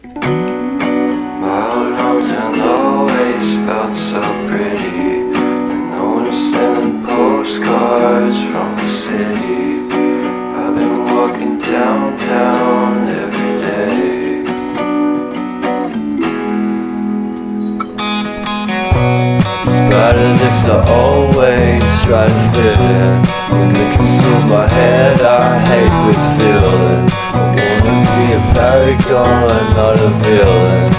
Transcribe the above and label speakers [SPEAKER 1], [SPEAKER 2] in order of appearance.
[SPEAKER 1] My old hometown always felt so pretty, and no one's sending postcards from the city. I've been walking downtown every day. Despite of this, I always try to fit in. When they consume my head, I hate this feeling. I wanna be a paragon, not a villain.